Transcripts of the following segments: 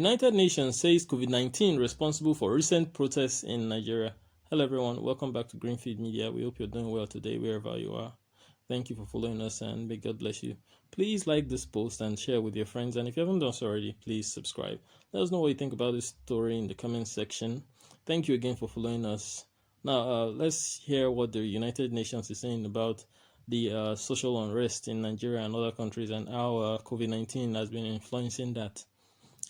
United Nations says COVID-19 responsible for recent protests in Nigeria. Hello everyone, welcome back to Greenfield Media. We hope you're doing well today wherever you are. Thank you for following us and may God bless you. Please like this post and share with your friends, and if you haven't done so already, please subscribe. Let us know what you think about this story in the comment section. Thank you again for following us. Now let's hear what the United Nations is saying about the social unrest in Nigeria and other countries and how COVID-19 has been influencing that.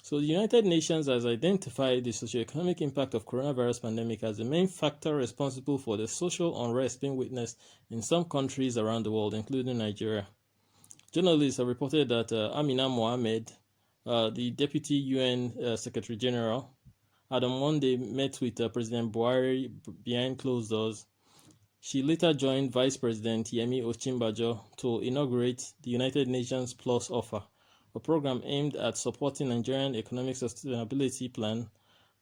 So the United Nations has identified the socioeconomic impact of coronavirus pandemic as the main factor responsible for the social unrest being witnessed in some countries around the world, including Nigeria. Journalists have reported that Amina, Mohammed, the Deputy UN Secretary General, had on Monday met with President Buhari behind closed doors. She later joined Vice President Yemi Osinbajo to inaugurate the United Nations Plus offer, a program aimed at supporting Nigerian economic sustainability plan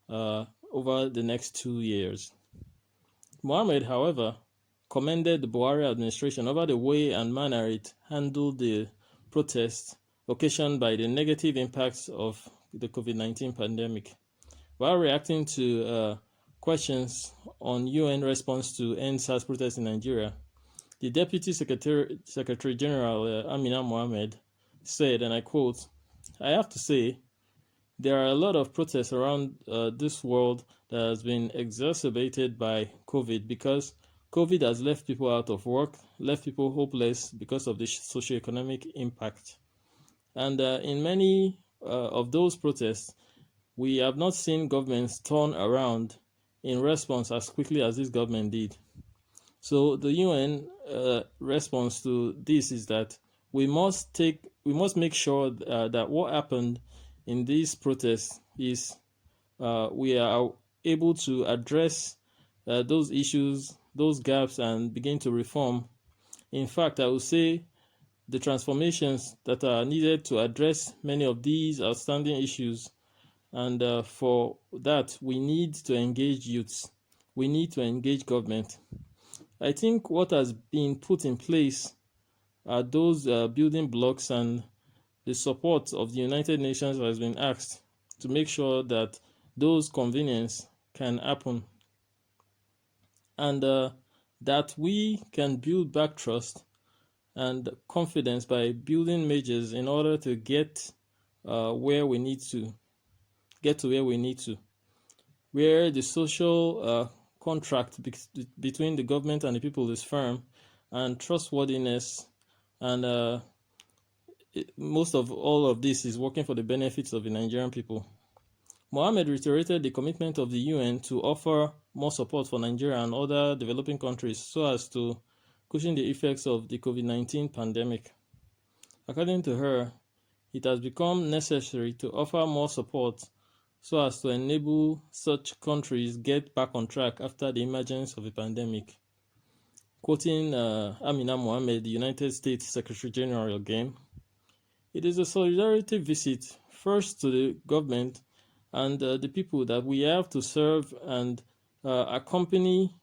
over the next 2 years. Mohammed, however, commended the Buhari administration over the way and manner it handled the protests occasioned by the negative impacts of the COVID-19 pandemic. While reacting to questions on UN response to end SARS protests in Nigeria, the Deputy Secretary General Amina Mohammed said, and I quote, "I have to say, there are a lot of protests around this world that has been exacerbated by COVID because COVID has left people out of work, left people hopeless because of the socioeconomic impact. And in many of those protests, we have not seen governments turn around in response as quickly as this government did." So the UN response to this is that we must make sure that what happened in these protests is we are able to address those issues, those gaps, and begin to reform. In fact, I would say the transformations that are needed to address many of these outstanding issues, and for that we need to engage youths, we need to engage government. I think what has been put in place are those building blocks, and the support of the United Nations has been asked to make sure that those conveniences can happen, and that we can build back trust and confidence by building measures in order to get where we need to, where the social contract between the government and the people is firm, and trustworthiness, and most of all of this is working for the benefits of the Nigerian people. Mohammed reiterated the commitment of the UN to offer more support for Nigeria and other developing countries so as to cushion the effects of the COVID-19 pandemic. According to her, it has become necessary to offer more support so as to enable such countries get back on track after the emergence of the pandemic. Quoting Amina Mohammed, the United States Secretary General again, "It is a solidarity visit, first to the government and the people that we have to serve and accompany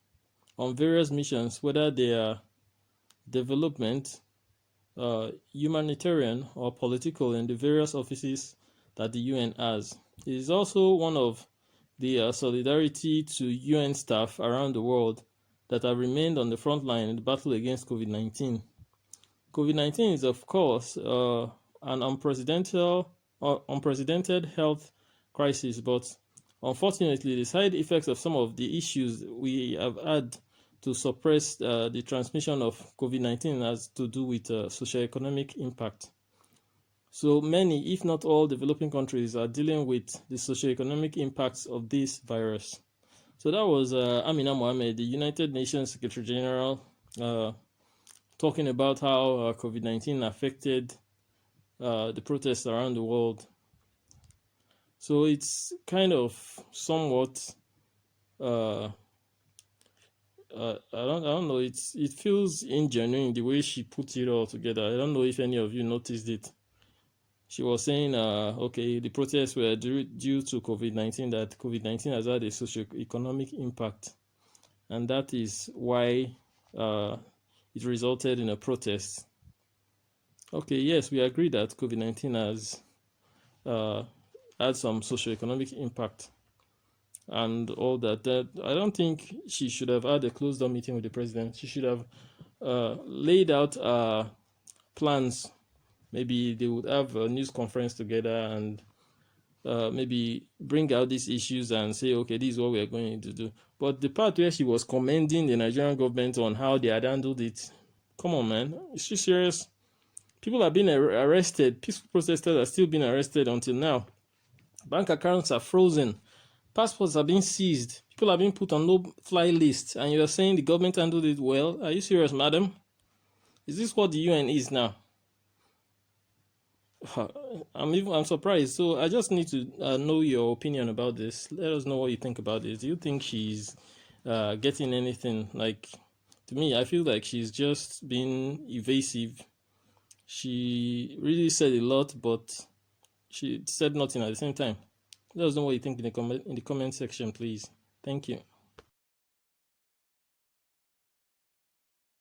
on various missions, whether they are development, humanitarian, or political, in the various offices that the UN has. It is also one of the solidarity to UN staff around the world that have remained on the front line in the battle against COVID-19. COVID-19 is, of course, an unprecedented health crisis, but unfortunately, the side effects of some of the issues we have had to suppress the transmission of COVID-19 has to do with socioeconomic impact. So many, if not all, developing countries are dealing with the socioeconomic impacts of this virus." So that was Amina Mohammed, the United Nations Secretary General, talking about how COVID-19 affected the protests around the world. So it's kind of somewhat, I don't know. It feels ingenuine the way she put it all together. I don't know if any of you noticed it. She was saying, okay, the protests were due to COVID-19, that COVID-19 has had a socioeconomic impact, and that is why it resulted in a protest. Okay, yes, we agree that COVID-19 has had some socioeconomic impact and all that. I don't think she should have had a closed door meeting with the president. She should have laid out plans. Maybe they would have a news conference together and maybe bring out these issues and say, okay, this is what we are going to do. But the part where she was commending the Nigerian government on how they had handled it, come on, man, is she serious? People are being arrested. Peaceful protesters are still being arrested until now. Bank accounts are frozen. Passports are being seized. People are being put on no-fly lists. And you are saying the government handled it well? Are you serious, madam? Is this what the UN is now? I'm surprised. So I just need to know your opinion about this. Let us know what you think about this. Do you think she's getting anything? Like, to me, I feel like she's just being evasive. She really said a lot, but she said nothing at the same time. Let us know what you think in the comment section, please. Thank you.